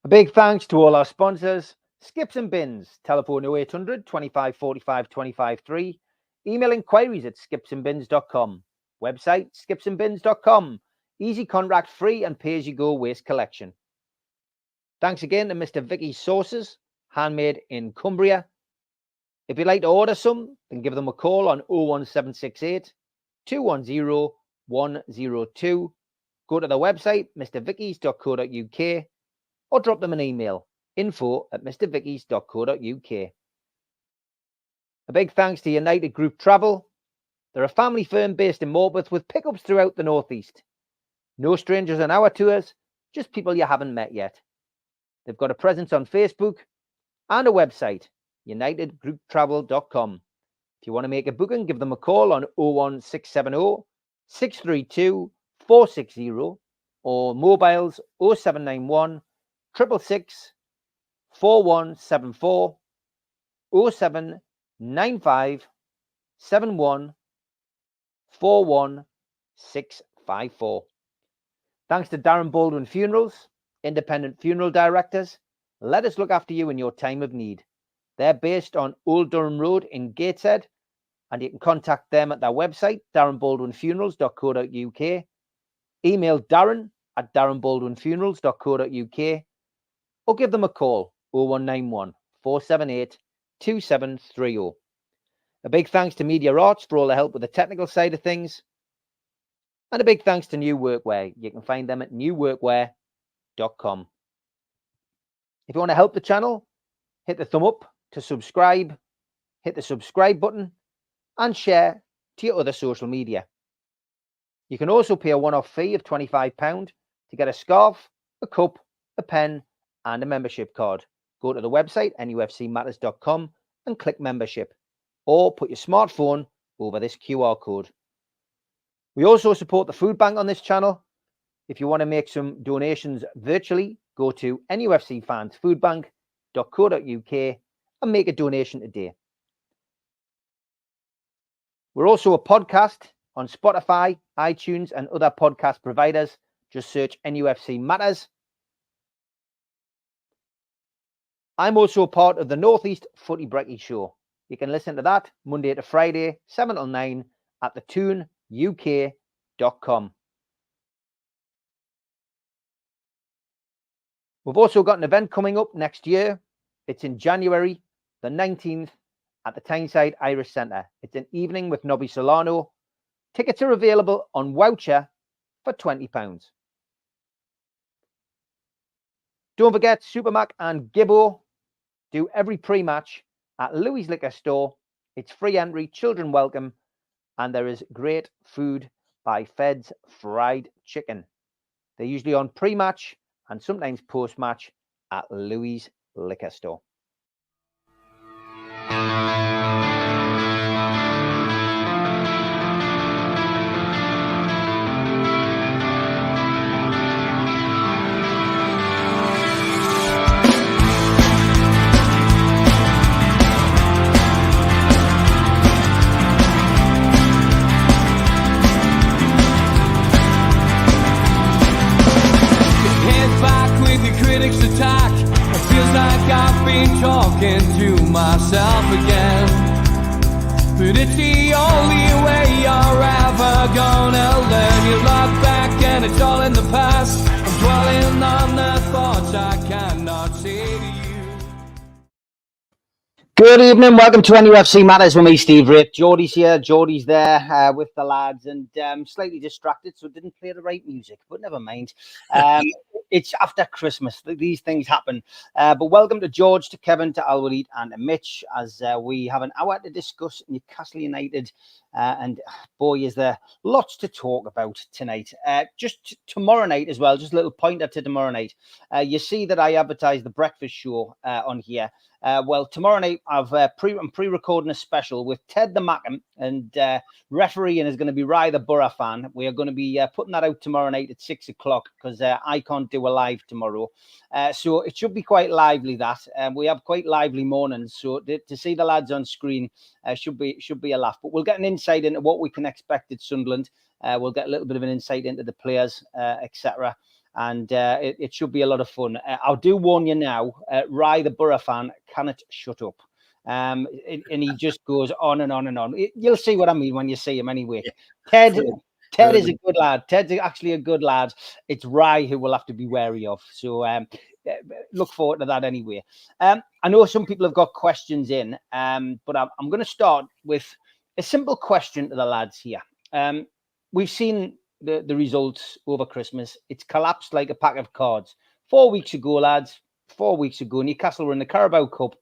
A big thanks to all our sponsors: Skips and Bins, telephone 0800 25 45 25 3, email inquiries at skipsandbins.com, website skipsandbins.com, easy contract free and pay as you go waste collection. Thanks again to Mr. Vicky's Sauces, handmade in Cumbria. If you'd like to order some, then give them a call on 01768 210 102. Go to the website mrvickys.co.uk or drop them an email, info@mrvickys.co.uk. A big thanks to United Group Travel. They're a family firm based in Morpeth with pickups throughout the northeast. No strangers on our tours, just people you haven't met yet. They've got a presence on Facebook and a website, unitedgrouptravel.com. If you want to make a booking, give them a call on 01670 632 460 or mobiles 0791 666 4174 0795 71 41654. Thanks to Darren Baldwin Funerals, independent funeral directors. Let us look after you in your time of need. They're based on Old Durham Road in Gateshead, and you can contact them at their website, darrenbaldwinfunerals.co.uk. Email darren@darrenbaldwinfunerals.co.uk or give them a call, 0191 478 2730. A big thanks to Media Arts for all the help with the technical side of things. And a big thanks to New Workwear. You can find them at newworkwear.com. If you want to help the channel, hit the thumb up to subscribe, hit the subscribe button, and share to your other social media. You can also pay a one-off fee of £25 to get a scarf, a cup, a pen, and a membership card. Go to the website, nufcmatters.com, and click membership, or put your smartphone over this QR code. We also support the food bank on this channel. If you want to make some donations virtually, go to nufcfansfoodbank.co.uk and make a donation today. We're also a podcast on Spotify, iTunes, and other podcast providers. Just search NUFC Matters. I'm also a part of the Northeast Footy Brekkie Show. You can listen to that Monday to Friday, 7 till 9 at thetooneuk.com. We've also got an event coming up next year. It's in January the 19th at the Tyneside Irish Centre. It's an evening with Nobby Solano. Tickets are available on voucher for £20. Don't forget, Supermac and Gibbo do every pre-match at Louis Liquor Store. It's free entry, children welcome, and there is great food by Fed's Fried Chicken. They're usually on pre-match and sometimes post-match at Louis Liquor Store. Critics attack. It feels like I've been talking to myself again. But it's the only way you're ever gonna learn. You look back and it's all in the past. I'm dwelling on the thoughts I cannot say to you. Good evening, welcome to NUFC Matters with me, Steve Rape. Geordies here, Geordies there with the lads, and slightly distracted, so didn't play the right music, but never mind. It's after Christmas, these things happen. But welcome to George, to Kevin, to Alwaleed, and to Mitch, as we have an hour to discuss Newcastle United. And boy, is there lots to talk about tonight. Just tomorrow night as well, just a little pointer to tomorrow night. You see that I advertised the breakfast show on here. Well, tomorrow night I'm pre-recording a special with Ted the Mackham, and refereeing is going to be Rye the Borough fan. We are going to be putting that out tomorrow night at 6 o'clock because I can't do a live tomorrow. So it should be quite lively, that. We have quite lively mornings, so to see the lads on screen should be a laugh. But we'll get an insight into what we can expect at Sunderland. We'll get a little bit of an insight into the players, etc. and it should be a lot of fun. I do warn you now, Rye, the Borough fan, cannot shut up. And he just goes on and on and on. You'll see what I mean when you see him anyway. Ted is a good lad. Ted's actually a good lad. It's Rye who we'll have to be wary of. So look forward to that anyway. I know some people have got questions in, but I'm going to start with a simple question to the lads here. We've seen the results over Christmas. It's collapsed like a pack of cards. 4 weeks ago, lads, 4 weeks ago, Newcastle were in the Carabao Cup.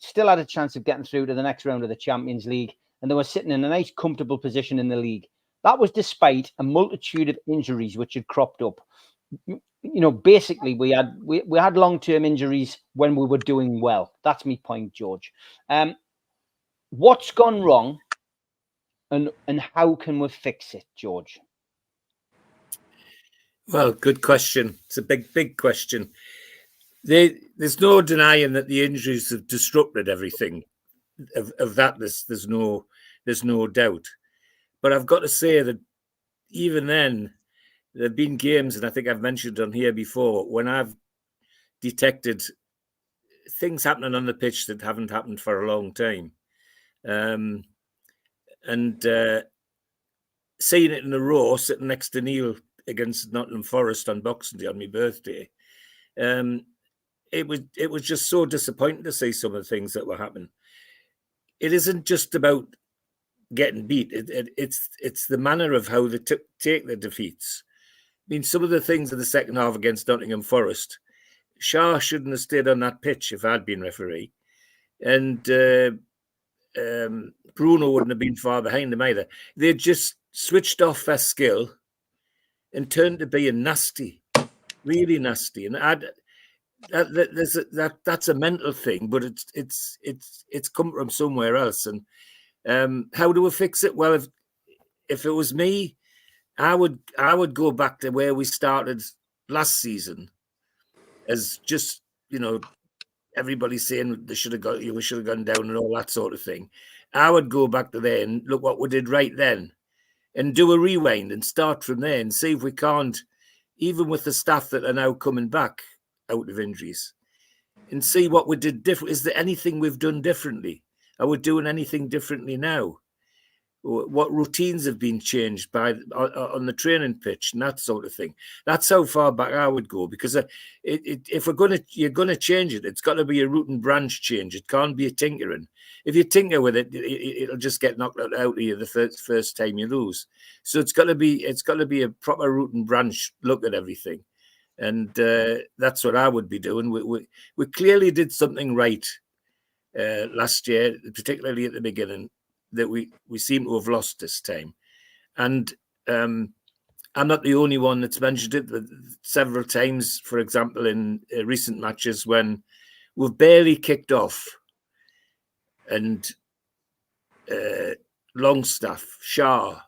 Still had a chance of getting through to the next round of the Champions League, and they were sitting in a nice, comfortable position in the league. That was despite a multitude of injuries which had cropped up. You know, basically, we had long-term injuries when we were doing well. That's my point, George. What's gone wrong, and how can we fix it, George? Well, good question. It's a big question. There's no denying that the injuries have disrupted everything. Of that, there's no doubt. But I've got to say that even then, there have been games, and I think I've mentioned on here before, when I've detected things happening on the pitch that haven't happened for a long time. And seeing it in a row, sitting next to Neil against Nottingham Forest on Boxing Day on my birthday, it was just so disappointing to see some of the things that were happening. It isn't just about getting beat. It's the manner of how they take the defeats. I mean, some of the things in the second half against Nottingham Forest, Shah shouldn't have stayed on that pitch if I'd been referee, and Bruno wouldn't have been far behind him either. They just switched off their skill and turned to being nasty, really nasty. And that's a mental thing, but it's come from somewhere else. And how do we fix it? Well, if it was me, I would go back to where we started last season, as just, you know, everybody saying we should have gone down and all that sort of thing. I would go back to there and look what we did right then, and do a rewind and start from there and see if we can't, even with the staff that are now coming back out of injuries, and see what we did different. Is there anything we've done differently? Are we doing anything differently now? What routines have been changed on the training pitch and that sort of thing? That's how far back I would go, because if you're gonna change it, it's got to be a root and branch change. It can't be a tinkering. If you tinker with it, it'll just get knocked out of you the first time you lose. So it's got to be a proper root and branch look at everything, and that's what I would be doing. We clearly did something right last year, particularly at the beginning, that we seem to have lost this time. And I'm not the only one that's mentioned it, but several times, for example, in recent matches when we've barely kicked off, and Longstaff, Shah,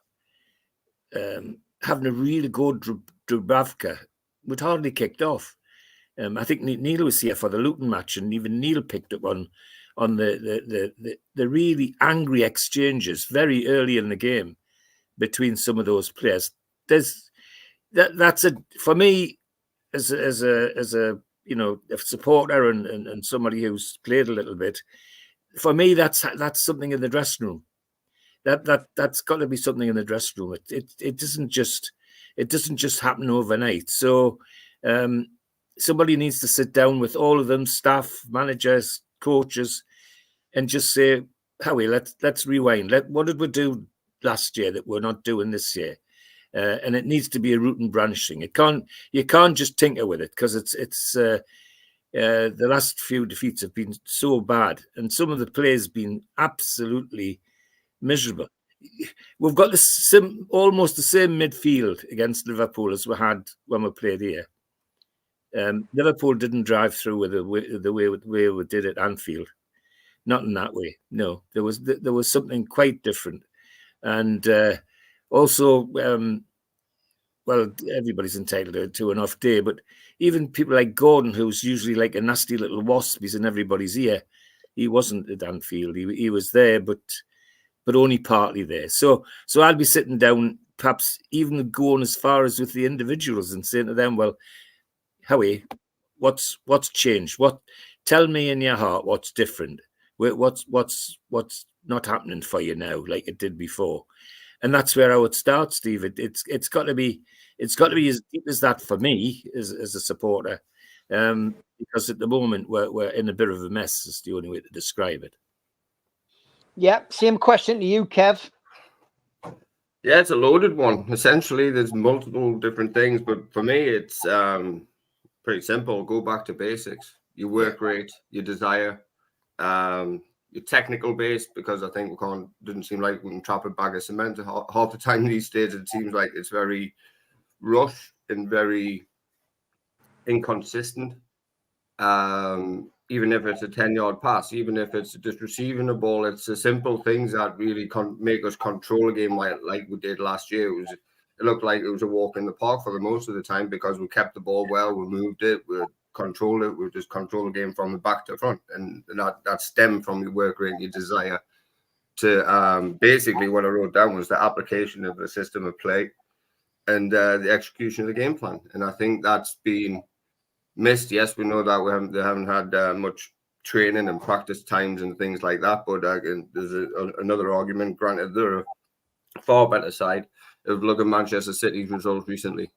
having a really good Dubravka, we'd hardly kicked off. I think Neil was here for the Luton match, and even Neil picked up on the really angry exchanges very early in the game between some of those players. That's for me as a you know, a supporter and somebody who's played a little bit. For me, that's something in the dressing room. That's got to be something in the dressing room. It doesn't just happen overnight. So somebody needs to sit down with all of them, staff, managers, coaches, and just say, Howie, let's rewind. What did we do last year that we're not doing this year? And it needs to be a root and branch thing. You can't just tinker with it, because it's the last few defeats have been so bad, and some of the players have been absolutely miserable. We've got almost the same midfield against Liverpool as we had when we played here. Liverpool didn't drive through with the way we did at Anfield. Not in that way. No, there was something quite different. And also, well, everybody's entitled to an off day, but even people like Gordon, who's usually like a nasty little wasp, he's in everybody's ear. He wasn't at Anfield. He was there, but only partly there. So I'll be sitting down perhaps even going as far as with the individuals and saying to them, well, Howie, what's changed? Tell me in your heart what's different. What's not happening for you now like it did before? And that's where I would start, Steve. It's got to be as deep as that for me as a supporter, because at the moment we're in a bit of a mess. Is the only way to describe it. Yeah, same question to you, Kev. Yeah, it's a loaded one. Essentially, there's multiple different things, but for me, it's pretty simple. Go back to basics. Your work rate, your desire, your technical base, because I think didn't seem like we can trap a bag of cement half the time these days. It seems like it's very rushed and very inconsistent. Even if it's a 10-yard pass, even if it's just receiving the ball, it's the simple things that really make us control a game like we did last year. It looked like it was a walk in the park for the most of the time because we kept the ball well, we moved it, we controlled it, we just controlled the game from the back to front, and that stemmed from your work rate, your desire to basically what I wrote down was the application of a system of play and the execution of the game plan, and I think that's been missed. Yes, we know that they haven't had much training and practice times and things like that. But there's another argument. Granted, they're a far better side. If look at Manchester City's results recently,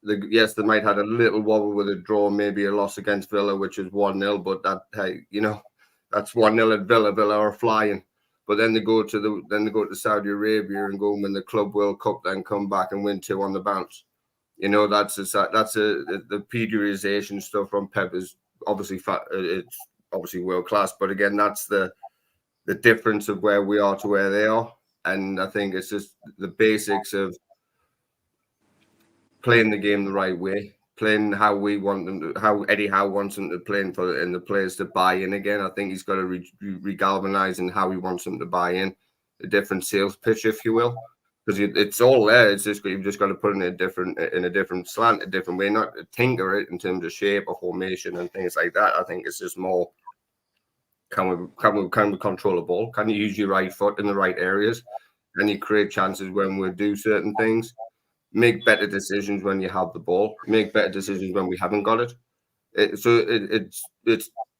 yes, they might have had a little wobble with a draw, maybe a loss against Villa, which is 1-0. But that's 1-0 at Villa. Villa are flying. But then they go to Saudi Arabia and go and win the Club World Cup, then come back and win 2 on the bounce. The periodization stuff from Pep is obviously it's obviously world class, but again, that's the difference of where we are to where they are, and I think it's just the basics of playing the game the right way, playing how we want them to, how Eddie Howe wants them to play, and the players to buy in again. I think he's got to regalvanize in how he wants them to buy in, a different sales pitch, if you will. Because it's all there. It's just you've just got to put it in a different slant, a different way, not tinker it in terms of shape or formation and things like that. I think it's just more can we control the ball? Can you use your right foot in the right areas? Can you create chances when we do certain things? Make better decisions when you have the ball. Make better decisions when we haven't got it. It's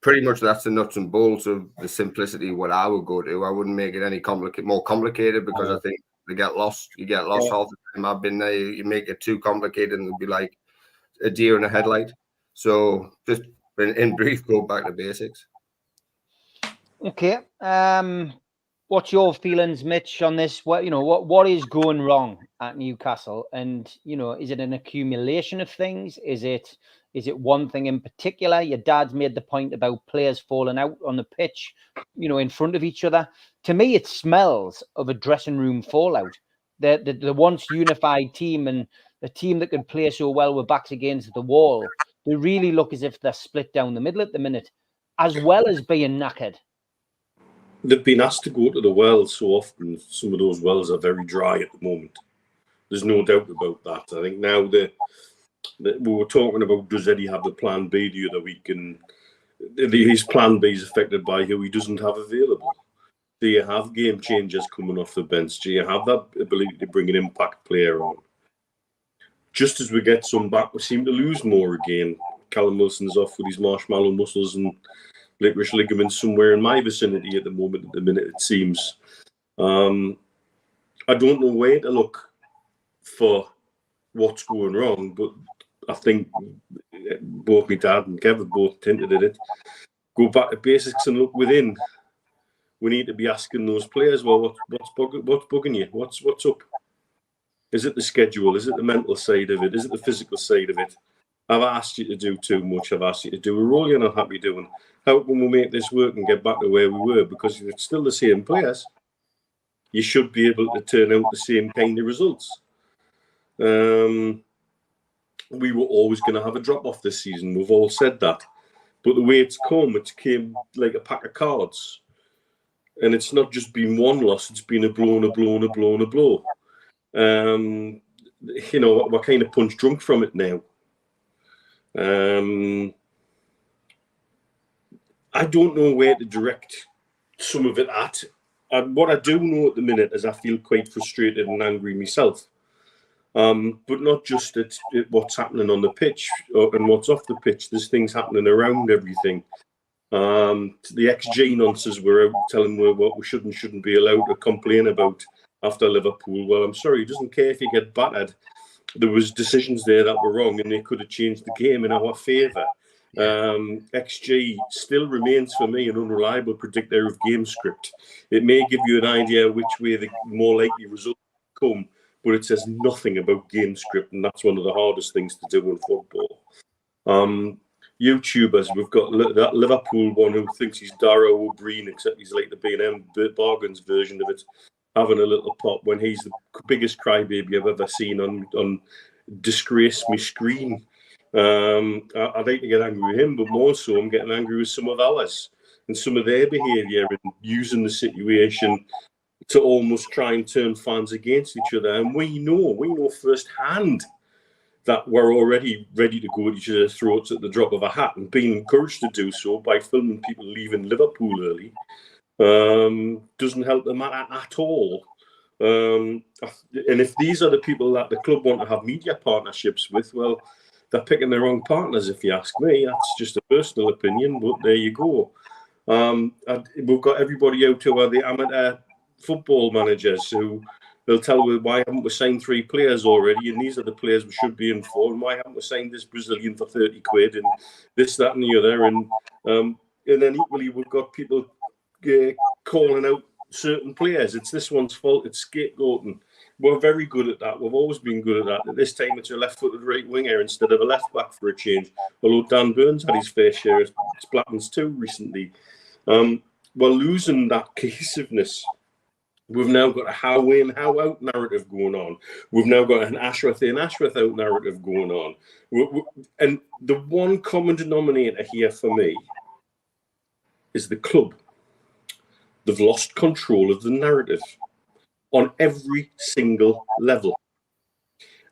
pretty much that's the nuts and bolts of the simplicity. What I would go to. I wouldn't make it any more complicated because I think. They get lost. You get lost half the time. I've been there. You make it too complicated, and it'll be like a deer in a headlight. So, just in brief, go back to basics. Okay. What's your feelings, Mitch, on this? What is going wrong at Newcastle? And is it an accumulation of things? Is it one thing in particular? Your dad's made the point about players falling out on the pitch, in front of each other. To me, it smells of a dressing room fallout. The once unified team and the team that could play so well with backs against the wall, they really look as if they're split down the middle at the minute, as well as being knackered. They've been asked to go to the wells so often. Some of those wells are very dry at the moment. There's no doubt about that. I think now we were talking about, does Eddie have the plan B the other week? And his plan B is affected by who he doesn't have available. Do you have game changers coming off the bench? Do you have that ability to bring an impact player on? Just as we get some back, we seem to lose more again. Callum Wilson's off with his marshmallow muscles and licorice ligaments somewhere in my vicinity at the moment. At the minute, it seems. I don't know where to look for what's going wrong, but I think both my dad and Kevin both hinted at it. Go back to basics and look within. We need to be asking those players, well, what's bugging you? What's up? Is it the schedule? Is it the mental side of it? Is it the physical side of it? I've asked you to do too much. I've asked you to do a role you're not happy doing. How can we make this work and get back to where we were? Because if it's still the same players, you should be able to turn out the same kind of results. We were always going to have a drop-off this season. We've all said that. But the way it came like a pack of cards. And it's not just been one loss, it's been a blow and a blow and a blow and a blow. We're kind of punch drunk from it now. I don't know where to direct some of it at. And what I do know at the minute is I feel quite frustrated and angry myself but not just at what's happening on the pitch and what's off the pitch. There's things happening around everything. The XG nonsense we're out telling what we shouldn't be allowed to complain about after Liverpool. Well, I'm sorry, he doesn't care if you get battered. There was decisions there that were wrong, and they could have changed the game in our favour. XG still remains for me an unreliable predictor of game script. It may give you an idea which way the more likely result will come, but it says nothing about game script, and that's one of the hardest things to do in football. YouTubers, we've got that Liverpool one who thinks he's Darrow O'Brien, except he's like the B&M Bargains version of it, having a little pop when he's the biggest crybaby I've ever seen on Disgrace Me Screen. I'd like to get angry with him, but more so I'm getting angry with some of ours and some of their behaviour and using the situation to almost try and turn fans against each other. And we know firsthand that we're already ready to go at each other's throats at the drop of a hat, and being encouraged to do so by filming people leaving Liverpool early doesn't help the matter at all. And if these are the people that the club want to have media partnerships with, well, they're picking the wrong partners, if you ask me. That's just a personal opinion, but there you go. We've got everybody out who are the amateur football managers who they'll tell me, why haven't we signed 3 players already? And these are the players we should be in for. And why haven't we signed this Brazilian for 30 quid and this, that, and the other? And then equally, we've got people calling out certain players. It's this one's fault. It's scapegoating. We're very good at that. We've always been good at that. At this time, it's a left-footed right winger instead of a left-back for a change. Although Dan Burns had his fair share of splattings too recently. We're losing that cohesiveness. We've now got a how in, how out narrative going on. We've now got an Ashworth in, Ashworth out narrative going on. And the one common denominator here for me is the club. They've lost control of the narrative on every single level.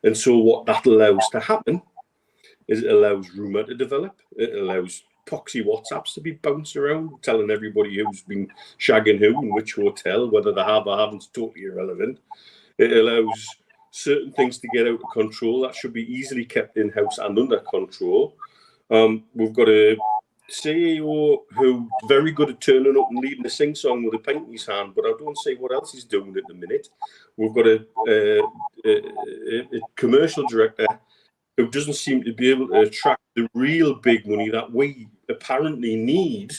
And so what that allows to happen is it allows rumour to develop. It allows poxy WhatsApps to be bounced around, telling everybody who's been shagging who in which hotel, whether they have or haven't, is totally irrelevant. It allows certain things to get out of control that should be easily kept in-house and under control. We've got a CEO who's very good at turning up and leading a sing-song with a pint in his hand, but I don't see what else he's doing at the minute. We've got a commercial director who doesn't seem to be able to attract the real big money that we apparently need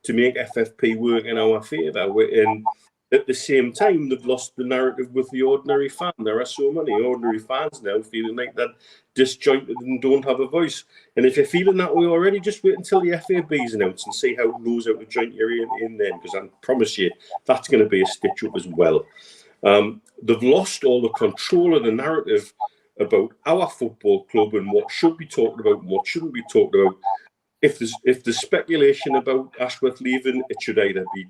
to make FFP work in our favour. And at the same time, they've lost the narrative with the ordinary fan. There are so many ordinary fans now feeling like they're disjointed and don't have a voice. And if you're feeling that way already, just wait until the FAB is announced and see how it knows how to joint your in then, because I promise you, that's going to be a stitch-up as well. They've lost all the control of the narrative about our football club and what should be talked about and what shouldn't be talked about. If there's speculation about Ashworth leaving, it should either be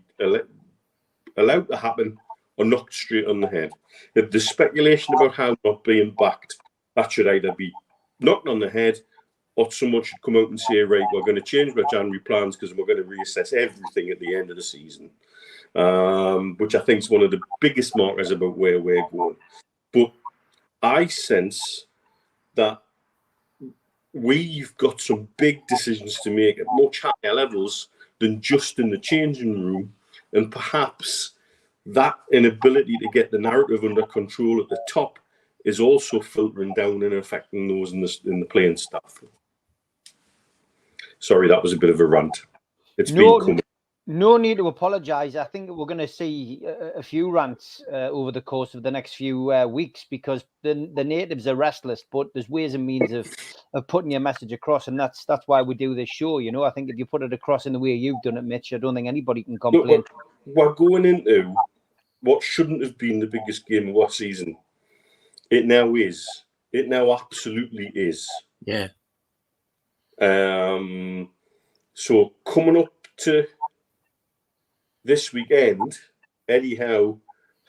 allowed to happen or knocked straight on the head. If there's speculation about how not being backed, that should either be knocked on the head or someone should come out and say, right, we're going to change our January plans because we're going to reassess everything at the end of the season, which I think is one of the biggest markers about where we're going. But I sense that we've got some big decisions to make at much higher levels than just in the changing room. And perhaps that inability to get the narrative under control at the top is also filtering down and affecting those in the playing staff. Sorry, that was a bit of a rant. It's been coming. No need to apologise. I think we're going to see a few rants over the course of the next few weeks because the natives are restless, but there's ways and means of putting your message across, and that's why we do this show. You know, I think if you put it across in the way you've done it, Mitch, I don't think anybody can complain. We're going into what shouldn't have been the biggest game of our season. It now is. It now absolutely is. Yeah. So coming up to this weekend, Eddie Howe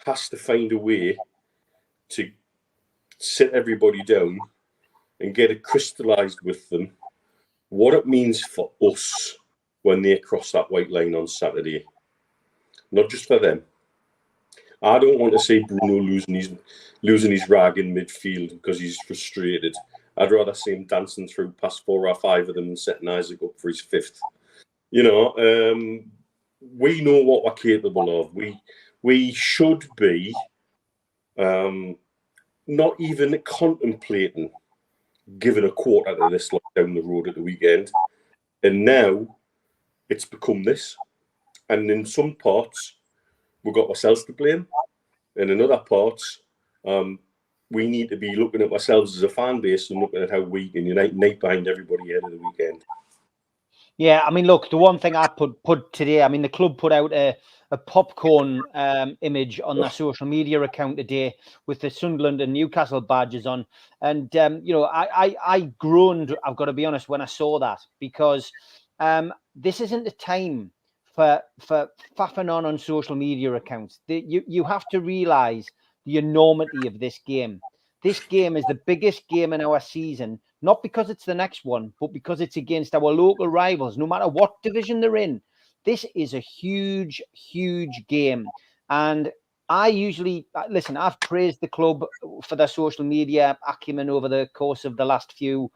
has to find a way to sit everybody down and get it crystallised with them what it means for us when they cross that white line on Saturday. Not just for them. I don't want to see Bruno losing his rag in midfield because he's frustrated. I'd rather see him dancing through past 4 or 5 of them and setting Isaac up for his 5th. You know, we know what we're capable of. We should be not even contemplating giving a quarter to this down the road at the weekend. And now it's become this. And in some parts, we've got ourselves to blame. And in other parts, we need to be looking at ourselves as a fan base and looking at how we can unite behind everybody ahead of the weekend. Yeah, I mean, look, the one thing I put today, I mean, the club put out a popcorn image on their social media account today with the Sunderland and Newcastle badges on. And, you know, I groaned, I've got to be honest, when I saw that, because this isn't the time for faffing on social media accounts. You have to realise the enormity of this game. This game is the biggest game in our season, not because it's the next one, but because it's against our local rivals, no matter what division they're in. This is a huge, huge game. And I usually, listen, I've praised the club for their social media acumen over the course of the last few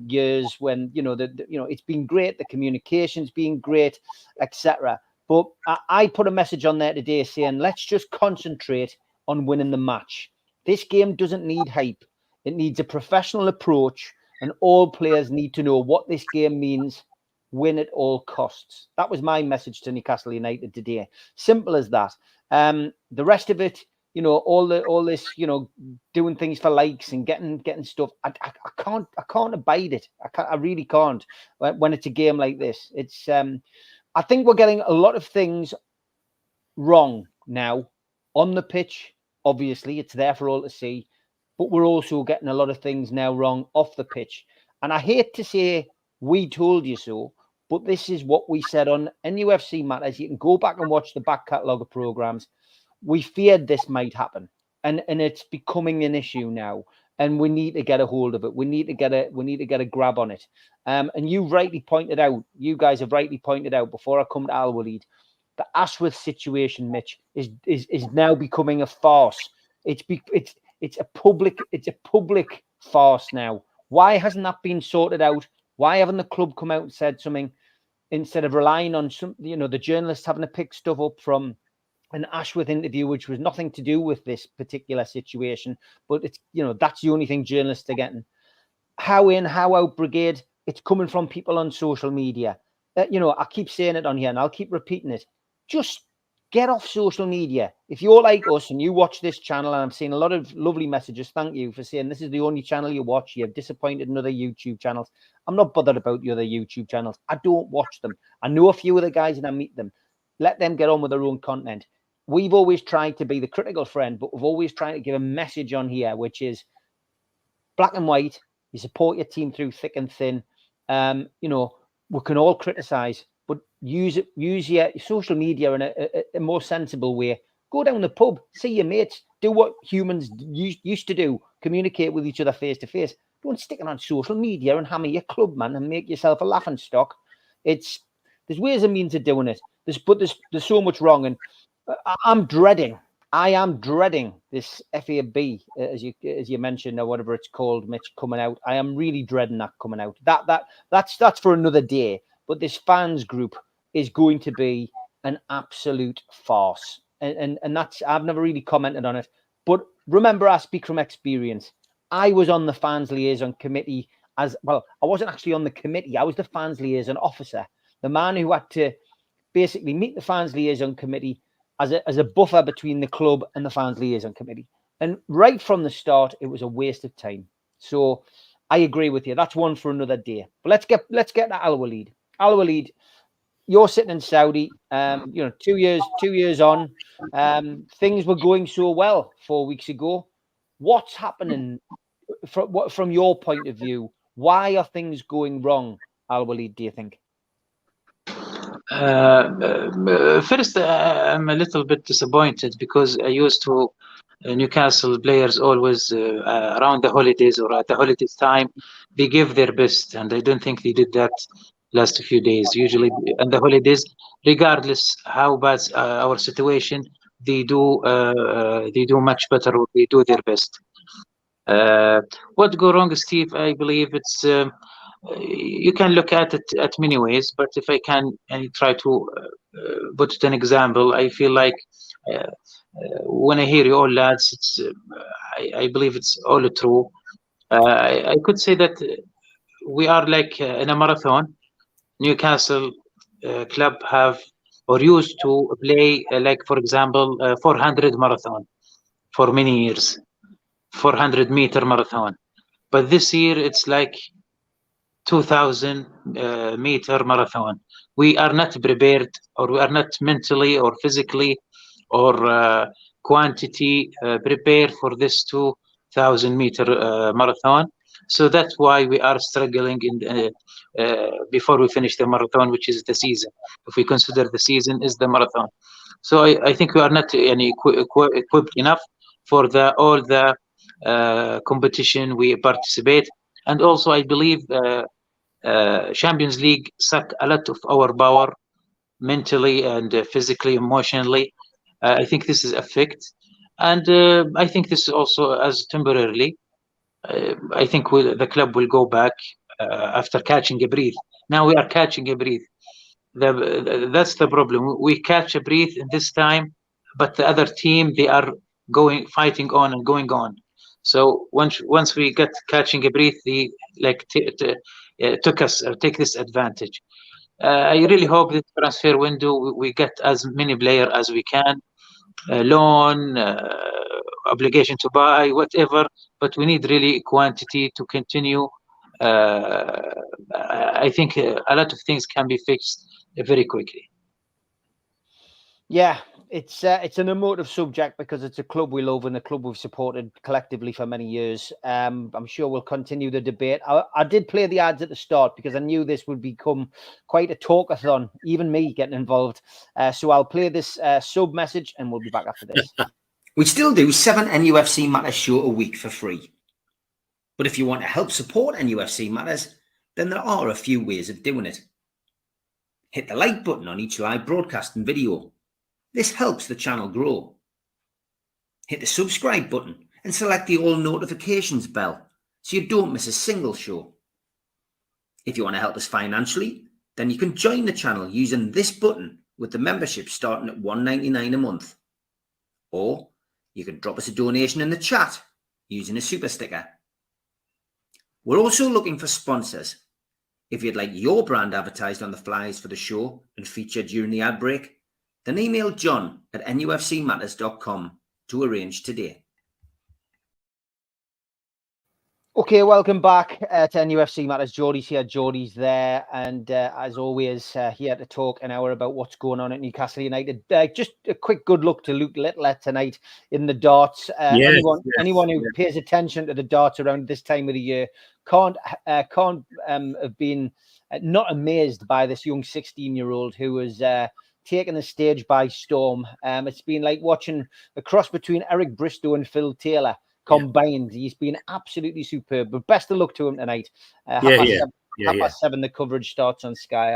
years when, you know, it's been great. The communication's been great, etc. But I put a message on there today saying, let's just concentrate on winning the match. This game doesn't need hype. It needs a professional approach, and all players need to know what this game means. Win at all costs. That was my message to Newcastle United today. Simple as that. The rest of it, you know, all this, you know, doing things for likes and getting stuff. I can't abide it. I really can't. When it's a game like this, it's. I think we're getting a lot of things wrong now on the pitch. Obviously, it's there for all to see, but we're also getting a lot of things now wrong off the pitch. And I hate to say we told you so, but this is what we said on NUFC Matters. You can go back and watch the back catalogue of programs. We feared this might happen, and it's becoming an issue now, and we need to get a hold of it. We need to get a grab on it. And you rightly pointed out, you guys have rightly pointed out before I come to Al Walid, the Ashworth situation, Mitch, is now becoming a farce. It's a public farce now. Why hasn't that been sorted out? Why haven't the club come out and said something instead of relying on some, you know, the journalists having to pick stuff up from an Ashworth interview, which was nothing to do with this particular situation, but it's, you know, that's the only thing journalists are getting. How in, how out brigade, it's coming from people on social media. You know, I keep saying it on here and I'll keep repeating it. Just get off social media. If you're like us and you watch this channel, and I'm seeing a lot of lovely messages, thank you for saying this is the only channel you watch. You've disappointed in other YouTube channels. I'm not bothered about the other YouTube channels. I don't watch them. I know a few of the guys and I meet them. Let them get on with their own content. We've always tried to be the critical friend, but we've always tried to give a message on here, which is black and white. You support your team through thick and thin. You know, we can all criticize, but use your social media in a more sensible way. Go down the pub, see your mates, do what humans used to do, communicate with each other face to face. Don't stick it on social media and hammer your club, man, and make yourself a laughing stock. There's ways and means of doing it. There's so much wrong, and I am dreading this FAB, as you mentioned, or whatever it's called, Mitch, coming out. I am really dreading that coming out. That's for another day. But this fans group is going to be an absolute farce. And that's, I've never really commented on it. But remember, I speak from experience. I was on the fans liaison committee as well. I wasn't actually on the committee. I was the fans liaison officer, the man who had to basically meet the fans liaison committee as a buffer between the club and the fans liaison committee. And right from the start, it was a waste of time. So I agree with you. That's one for another day. But let's get to Al Walid. Al Walid, you're sitting in Saudi. You know, 2 years on, things were going so well 4 weeks ago. What's happening from your point of view? Why are things going wrong, Al Walid, do you think? First, I'm a little bit disappointed because I used to Newcastle players always around the holidays or at the holidays time, they give their best, and I don't think they did that last few days. Usually, on the holidays, regardless how bad our situation, they do much better, or they do their best. What go wrong, Steve? I believe it's you can look at it at many ways, but if I can try to put it an example, I feel like when I hear you all lads, it's I believe it's all true. I could say that we are like in a marathon. Newcastle club have or used to play like, for example, 400 marathon for many years, 400-meter marathon. But this year it's like 2,000-meter marathon. We are not prepared, or we are not mentally or physically or quantity prepared for this 2,000-meter marathon. So that's why we are struggling in before we finish the marathon, which is the season. If we consider the season is the marathon, so I think we are not equipped enough for all the competition we participate. And also, I believe Champions League suck a lot of our power mentally and physically, emotionally. I think this is a fact, and I think this is also as temporarily. I think the club will go back after catching a breath. Now we are catching a breath. That's the problem. We catch a breath in this time, but the other team, they are fighting on and going on. So once we get catching a breath, they like take this advantage. I really hope this transfer window we get as many players as we can, loan, obligation to buy, whatever. But we need really quantity to continue. I think a lot of things can be fixed very quickly. Yeah, it's an emotive subject because it's a club we love and a club we've supported collectively for many years. I'm sure we'll continue the debate. I did play the ads at the start because I knew this would become quite a talkathon, even me getting involved. So I'll play this sub message and we'll be back after this. We still do 7 NUFC Matters show a week for free. But if you want to help support NUFC Matters, then there are a few ways of doing it. Hit the like button on each live broadcast and video. This helps the channel grow. Hit the subscribe button and select the all notifications bell so you don't miss a single show. If you want to help us financially, then you can join the channel using this button with the membership starting at $1.99 a month. Or you can drop us a donation in the chat using a super sticker. We're also looking for sponsors. If you'd like your brand advertised on the flyers for the show and featured during the ad break, then email John at nufcmatters.com to arrange today. Okay, welcome back to NUFC Matters. Geordies here, Geordies there, and as always, here to talk an hour about what's going on at Newcastle United. Just a quick good luck to Luke Littler tonight in the darts. Anyone who pays attention to the darts around this time of the year can't have been not amazed by this young 16-year-old who was taken the stage by storm. It's been like watching a cross between Eric Bristow and Phil Taylor combined. He's been absolutely superb. But best of luck to him tonight. Half past 7, the coverage starts on Sky.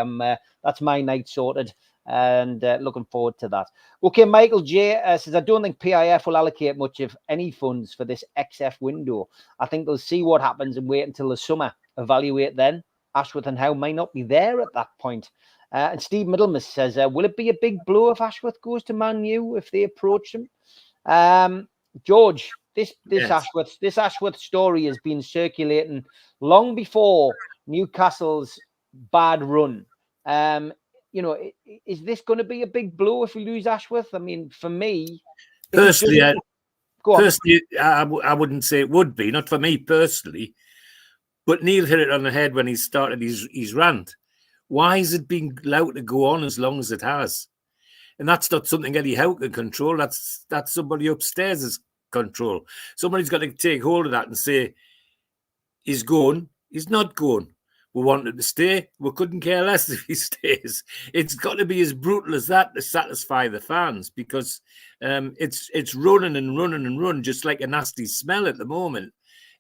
That's my night sorted, and looking forward to that. Okay, Michael J says, I don't think PIF will allocate much of any funds for this XF window. I think they'll see what happens and wait until the summer. Evaluate then. Ashworth and Howe might not be there at that point. And Steve Middlemas says, will it be a big blow if Ashworth goes to Man U if they approach him? George, this Ashworth story has been circulating long before Newcastle's bad run. Is this going to be a big blow if we lose Ashworth? I mean, for me, personally, I wouldn't say it would be, not for me personally. But Neil hit it on the head when he started his rant. Why is it being allowed to go on as long as it has? And that's not something Eddie Howe can control. That's somebody upstairs' control. Somebody's got to take hold of that and say, he's going, he's not going. We want him to stay. We couldn't care less if he stays. It's got to be as brutal as that to satisfy the fans, because it's running and running and running just like a nasty smell at the moment.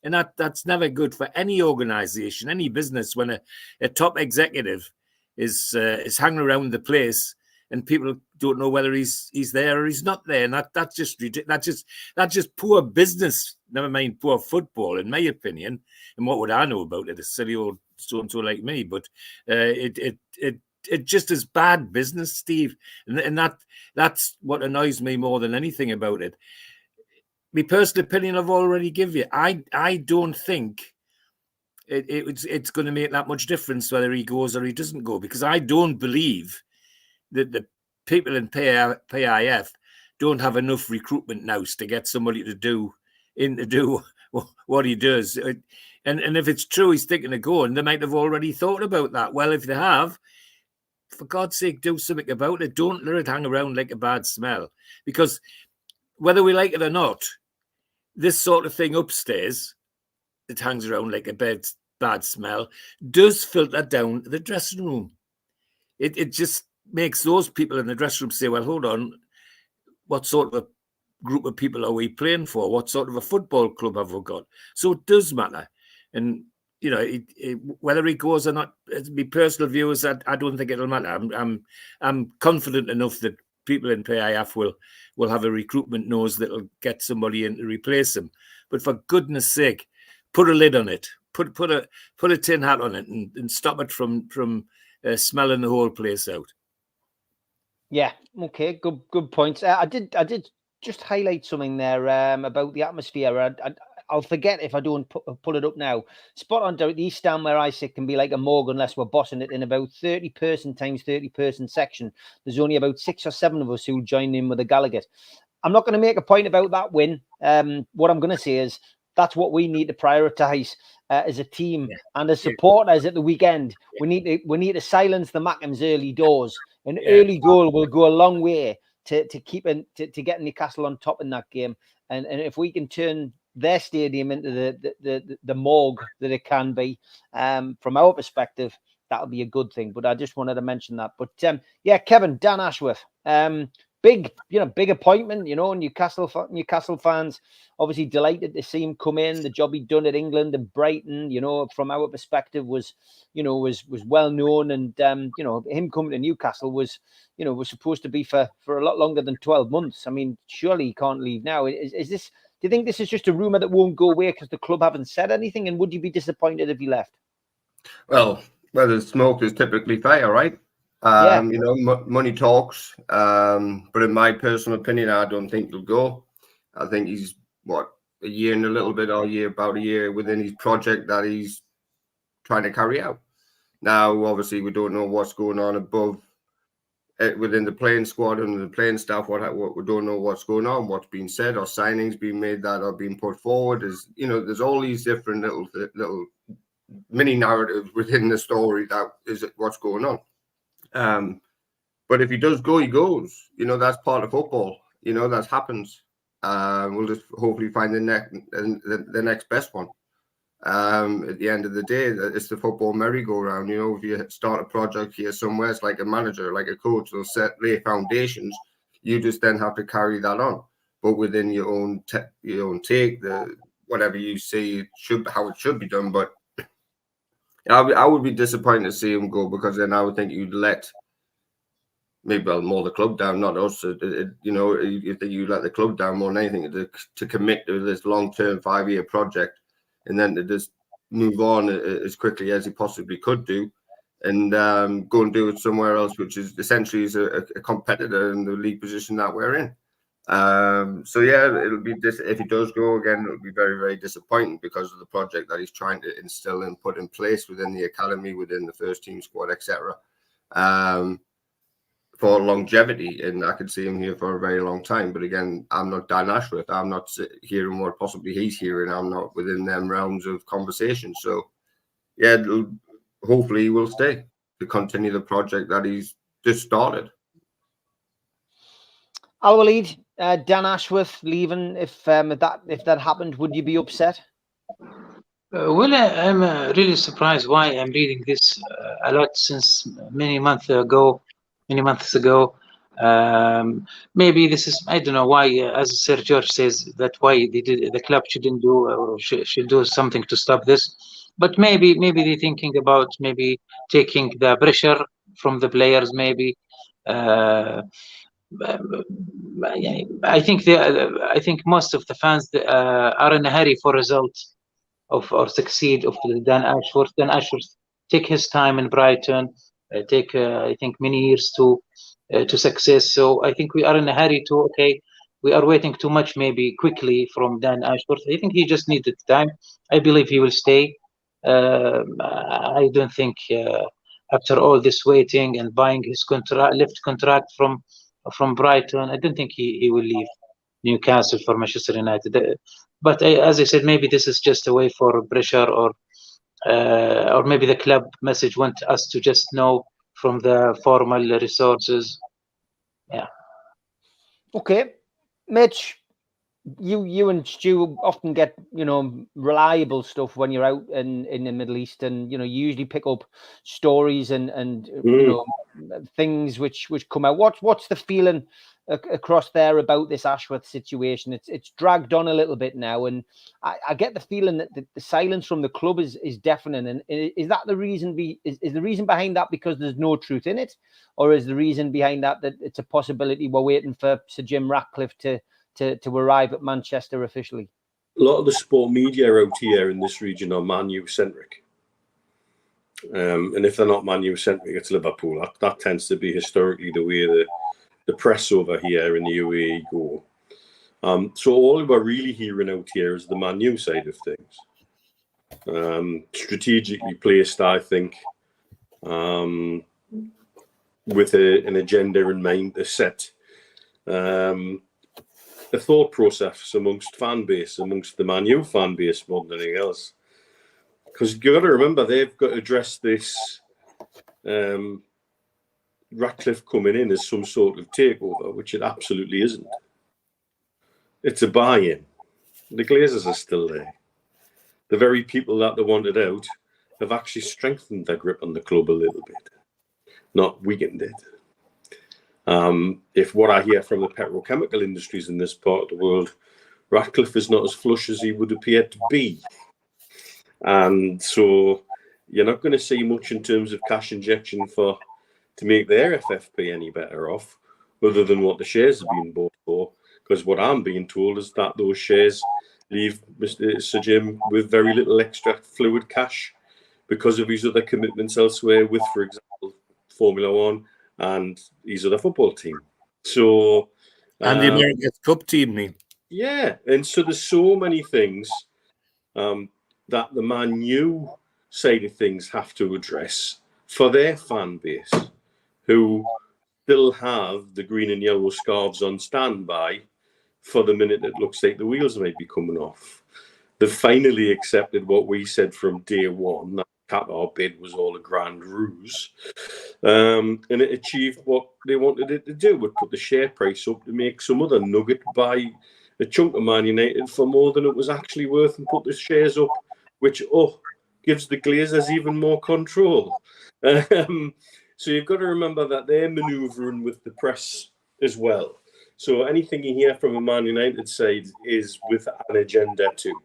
And that's never good for any organisation, any business, when a top executive is hanging around the place and people don't know whether he's there or he's not there, and that's just ridiculous. That's just poor business. Never mind poor football, in my opinion. And what would I know about it? A silly old so-and-so like me, but it just is bad business, Steve, and that's what annoys me more than anything about it. My personal opinion I've already given you. I don't think it's going to make that much difference whether he goes or he doesn't go, because I don't believe that the people in PIF don't have enough recruitment now to get somebody to do what he does. And if it's true he's thinking of going, they might have already thought about that. Well, if they have, for God's sake, do something about it. Don't let it hang around like a bad smell. Because whether we like it or not, this sort of thing upstairs, it hangs around like a bad smell, does filter down the dressing room. It just makes those people in the dressing room say, well, hold on, what sort of a group of people are we playing for? What sort of a football club have we got? So it does matter. And, you know, whether he goes or not, my personal view is that I don't think it'll matter. I'm confident enough that people in PIF will have a recruitment nose that'll get somebody in to replace him. But for goodness sake, put a lid on it. Put a tin hat on it and stop it from smelling the whole place out. Yeah. Okay. Good points. I did just highlight something there about the atmosphere. I'll forget if I don't pull it up now. Spot on, Derek. The East Stand where I sit can be like a morgue unless we're bossing it in about 30-person times 30-person section. There's only about 6 or 7 of us who join in with a Gallagher. I'm not going to make a point about that win. What I'm going to say is that's what we need to prioritise as a team and as supporters at the weekend. We need to silence the Mackems early doors. An early goal will go a long way to get Newcastle on top in that game. And if we can turn their stadium into the morgue that it can be, from our perspective, that'll be a good thing. But I just wanted to mention that. But Kevin, Dan Ashworth, big appointment. Newcastle fans obviously delighted to see him come in. The job he'd done at England and Brighton, from our perspective was well known, and him coming to Newcastle was supposed to be for a lot longer than 12 months. I mean, surely he can't leave now. Is this? Do you think this is just a rumor that won't go away because the club haven't said anything? And would you be disappointed if he left? Well, the smoke is typically fire, right? Money talks. But in my personal opinion, I don't think he'll go. I think he's a year and a little bit, or about a year within his project that he's trying to carry out. Now, obviously, we don't know what's going on above within the playing squad and the playing staff. What we don't know what's going on, what's being said, or signings being made that are being put forward. There's all these different little mini narratives within the story that is what's going on. But if he does go, he goes. That's part of football. That happens. We'll just hopefully find the next best one. At the end of the day, it's the football merry-go-round. If you start a project here somewhere, it's like a manager, like a coach. They'll lay foundations. You just then have to carry that on, but within your own take, whatever you say how it should be done. But I would be disappointed to see him go, because then I would think you'd let more the club down, not us. You think you let the club down more than anything to commit to this long-term 5-year project, and then to just move on as quickly as he possibly could do, and go and do it somewhere else, which is essentially a competitor in the league position that we're in. It'll be if he does go again, it'll be very, very disappointing because of the project that he's trying to instill and put in place within the academy, within the first team squad, etc. For longevity, and I could see him here for a very long time. But again, I'm not Dan Ashworth. I'm not hearing what possibly he's hearing. I'm not within them realms of conversation. So, hopefully he will stay to continue the project that he's just started. Al-Walid, Dan Ashworth leaving. If that happened, would you be upset? I'm really surprised why I'm reading this a lot since many months ago. Maybe this is, I don't know why, as Sir George says, that why the club shouldn't do or should do something to stop this. But maybe they're thinking about maybe taking the pressure from the players, maybe I think most of the fans are in a hurry for results or succeed of Dan Ashworth. Dan Ashworth take his time in Brighton, take I think many years to success. So I think we are in a hurry to we are waiting too much maybe quickly from Dan Ashworth. I think he just needed time. I believe he will stay. I don't think after all this waiting and buying his left contract from Brighton, I don't think he will leave Newcastle for Manchester United. But as I said, maybe this is just a way for pressure, or maybe the club message want us to just know from the formal resources. Yeah. Okay, Mitch. You and Stu often get, reliable stuff when you're out in the Middle East, and you usually pick up stories and things which come out. What's the feeling across there about this Ashworth situation? It's dragged on a little bit now, and I get the feeling that the silence from the club is deafening. And is that the reason? Is the reason behind that because there's no truth in it, or is the reason behind that it's a possibility we're waiting for Sir Jim Ratcliffe to arrive at Manchester officially? A lot of the sport media out here in this region are Man U centric, and if they're not Man U centric, it's Liverpool. That tends to be historically the way the press over here in the UAE go. So all we're really hearing out here is the Man U side of things, strategically placed, I think, with an agenda in mind, a set. The thought process amongst the Man U fan base more than anything else. Because you've got to remember, they've got to address this Ratcliffe coming in as some sort of takeover, which it absolutely isn't. It's a buy-in. The Glazers are still there. The very people that they wanted out have actually strengthened their grip on the club a little bit, not weakened it. If what I hear from the petrochemical industries in this part of the world, Ratcliffe is not as flush as he would appear to be. And so you're not going to see much in terms of cash injection to make their FFP any better off, other than what the shares have been bought for. Because what I'm being told is that those shares leave Mr. Sir Jim with very little extra fluid cash because of his other commitments elsewhere with, for example, Formula One and his other football team. So and the American Cup team. Yeah, and so there's so many things that the Man U side of things have to address for their fan base, who still have the green and yellow scarves on standby for the minute it looks like the wheels might be coming off. They've finally accepted what we said from day one, that Qatar bid was all a grand ruse. And it achieved what they wanted it to do, would put the share price up to make some other nugget buy a chunk of Man United for more than it was actually worth and put the shares up, which, gives the Glazers even more control. So you've got to remember that they're manoeuvring with the press as well. So anything you hear from a Man United side is with an agenda too.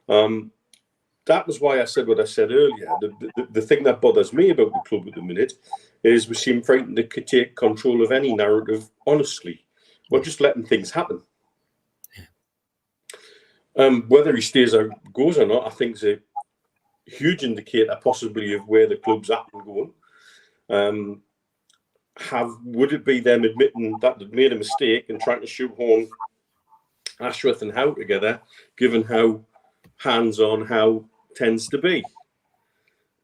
That was why I said what I said earlier. The thing that bothers me about the club at the minute is we seem frightened to take control of any narrative honestly. We're just letting things happen. Whether he stays or goes or not, I think is a huge indicator possibly of where the club's at and going. Would it be them admitting that they'd made a mistake and trying to shoehorn Ashworth and Howe together, given how hands-on Howe tends to be?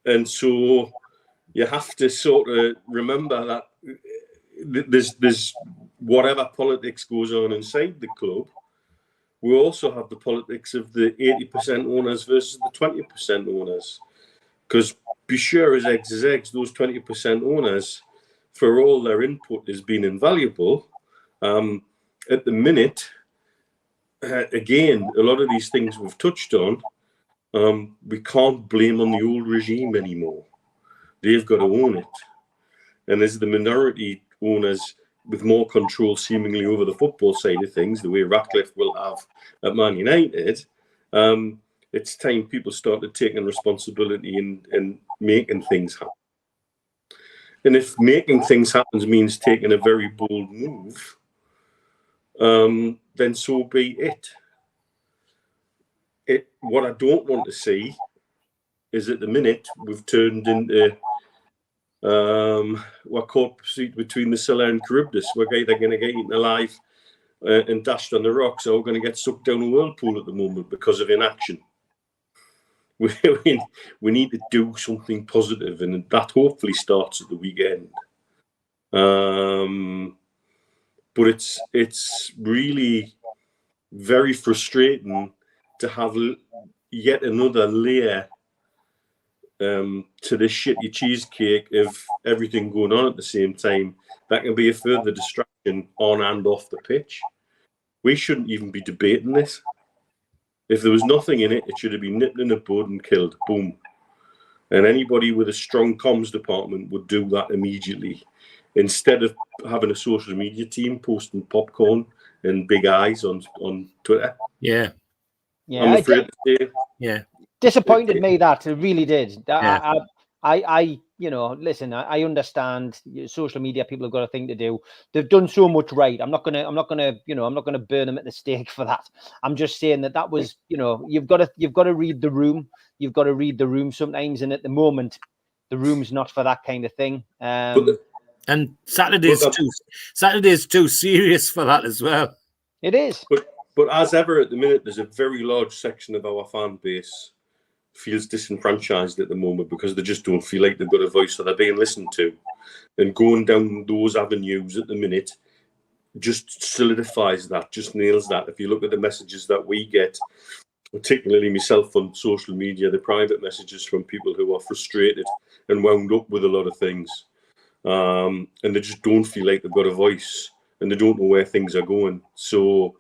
And so you have to sort of remember that there's whatever politics goes on inside the club, we also have the politics of the 80% owners versus the 20% owners. Because be sure as eggs, those 20% owners, for all their input, has been invaluable. At the minute, again, a lot of these things we've touched on, we can't blame on the old regime anymore. They've got to own it. And as the minority owners with more control seemingly over the football side of things, the way Ratcliffe will have at Man United, it's time people started taking responsibility and making things happen. And if making things happen means taking a very bold move, then so be it. What I don't want to see is at the minute we've turned into we're caught between the Scylla and Charybdis. We're either going to get eaten alive and dashed on the rocks, or we're going to get sucked down a whirlpool at the moment because of inaction. We need to do something positive, and that hopefully starts at the weekend. But it's really very frustrating to have yet another layer to this shitty cheesecake of everything going on at the same time. That can be a further distraction on and off the pitch. We shouldn't even be debating this. If there was nothing in it, it should have been nipped in the bud and killed. Boom. And anybody with a strong comms department would do that immediately. Instead of having a social media team posting popcorn and big eyes on Twitter. Yeah. Yeah, I'm afraid to say. Yeah. Disappointed me that it really did. Yeah. I listen. I understand social media people have got a thing to do. They've done so much right. I'm not gonna burn them at the stake for that. I'm just saying that was, you've got to read the room. You've got to read the room sometimes, and at the moment, the room's not for that kind of thing. And Saturday's too serious for that as well. It is. But as ever, at the minute, there's a very large section of our fan base feels disenfranchised at the moment because they just don't feel like they've got a voice or they're being listened to. And going down those avenues at the minute just solidifies that, just nails that. If you look at the messages that we get, particularly myself on social media, the private messages from people who are frustrated and wound up with a lot of things, and they just don't feel like they've got a voice and they don't know where things are going. So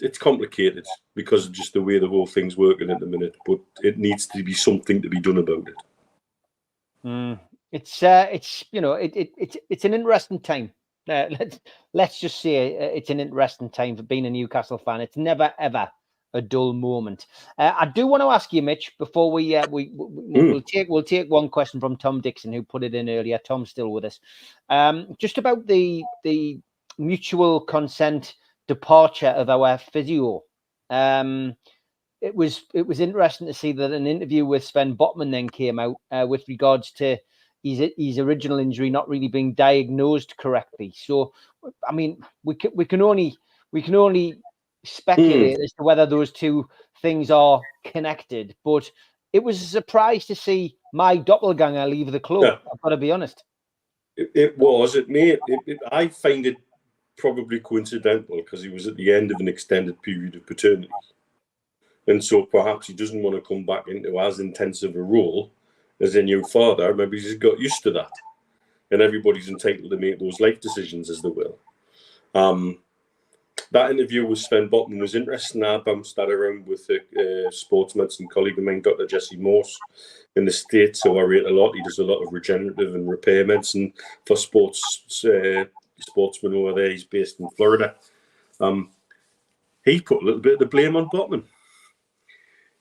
it's complicated because of just the way the whole thing's working at the minute, but it needs to be something to be done about it. It's an interesting time. Let's just say it's an interesting time for being a Newcastle fan. It's never ever a dull moment. I do want to ask you, Mitch, before we'll take one question from Tom Dixon, who put it in earlier. Tom's still with us. Just about the mutual consent departure of our physio. It was interesting to see that an interview with Sven Botman then came out with regards to his original injury not really being diagnosed correctly. So, I mean, we can only speculate as to whether those two things are connected. But it was a surprise to see my doppelganger leave the club. Yeah. I've got to be honest. It was. I find it probably coincidental because he was at the end of an extended period of paternity. And so perhaps he doesn't want to come back into as intensive a role as a new father. Maybe he's got used to that. And everybody's entitled to make those life decisions as they will. That interview with Sven Botman was interesting. I bounced that around with a sports medicine colleague of mine, Dr. Jesse Morse, in the States, who I rate a lot. He does a lot of regenerative and repair medicine for sportsmen over there. He's based in Florida. He put a little bit of the blame on Botman.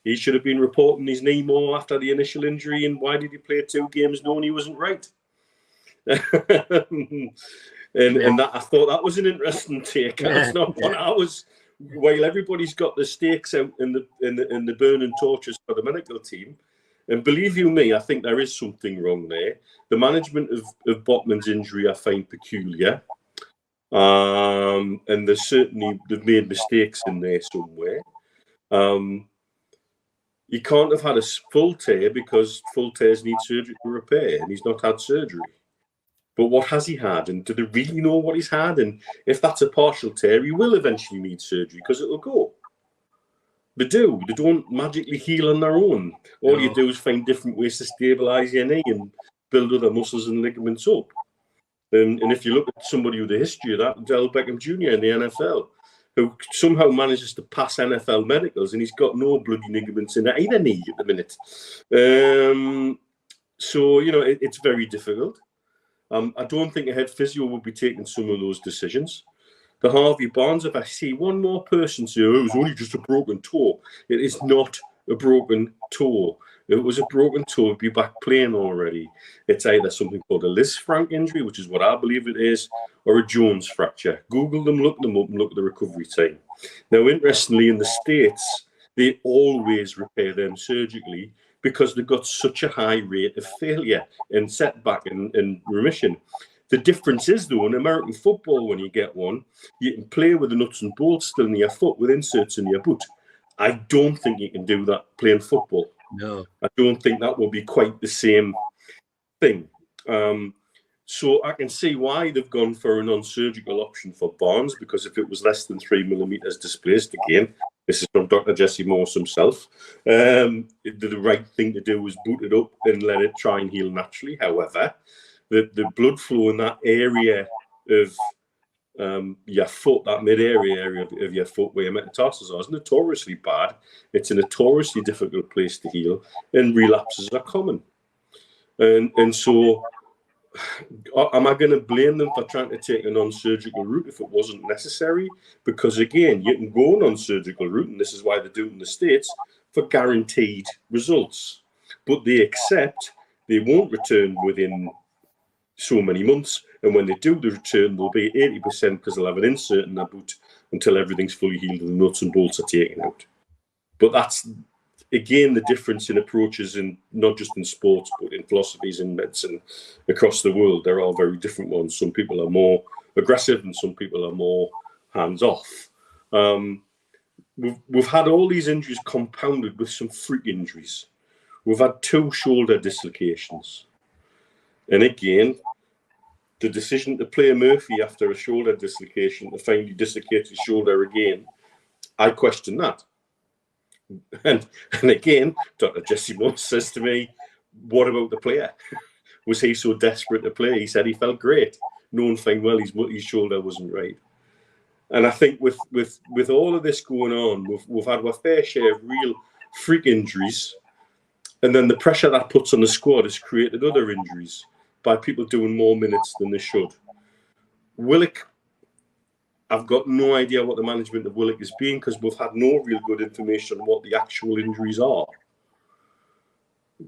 He should have been reporting his knee more after the initial injury, and why did he play 2 games knowing he wasn't right? And that, I thought that was an interesting take. That's not what I was. While everybody's got the stakes out in the burning torches for the medical team, and believe you me, I think there is something wrong there. The management of Botman's injury I find peculiar, and they've made mistakes in there somewhere. He can't have had a full tear because full tears need surgery to repair, and he's not had surgery. But what has he had? And do they really know what he's had? And if that's a partial tear, he will eventually need surgery because it'll go. They do. They don't magically heal on their own. All you do is find different ways to stabilise your knee and build other muscles and ligaments up. And if you look at somebody with a history of that, Del Beckham Jr. in the NFL, who somehow manages to pass NFL medicals, and he's got no bloody ligaments in either knee at the minute. So, it's very difficult. I don't think a head physio will be taking some of those decisions. The Harvey Barnes, if I see one more person say, it was only just a broken toe, it is not a broken toe. If it was a broken toe, it'd be back playing already. It's either something called a Lisfranc injury, which is what I believe it is, or a Jones fracture. Google them, look them up, and look at the recovery time. Now, interestingly, in the States, they always repair them surgically because they've got such a high rate of failure and setback and remission. The difference is, though, in American football, when you get one, you can play with the nuts and bolts still in your foot with inserts in your boot. I don't think you can do that playing football. No. I don't think that will be quite the same thing. So I can see why they've gone for a non-surgical option for Barnes, because if it was less than 3 millimeters displaced, again, this is from Dr. Jesse Morse himself, the right thing to do was boot it up and let it try and heal naturally. However, the blood flow in that area of your foot, that mid-area of your foot where your metatarsals are, is notoriously bad. It's a notoriously difficult place to heal, and relapses are common. And so, am I going to blame them for trying to take a non-surgical route if it wasn't necessary? Because again, you can go a non-surgical route, and this is why they do it in the States, for guaranteed results. But they accept they won't return within so many months, and when they do the return, they'll be 80% because they'll have an insert in their boot until everything's fully healed and the nuts and bolts are taken out. But that's, again, the difference in approaches, in not just in sports, but in philosophies in medicine across the world. There are very different ones. Some people are more aggressive and some people are more hands-off. We've had all these injuries compounded with some freak injuries. We've had 2 shoulder dislocations. And again, the decision to play Murphy after a shoulder dislocation to finally dislocate his shoulder again, I question that. And again, Dr. Jesse Morse says to me, what about the player? Was he so desperate to play? He said he felt great, knowing fine well his shoulder wasn't right. And I think with all of this going on, we've had our fair share of real freak injuries, and then the pressure that puts on the squad has created other injuries by people doing more minutes than they should. Willock, I've got no idea what the management of Willock has been, because we've had no real good information on what the actual injuries are.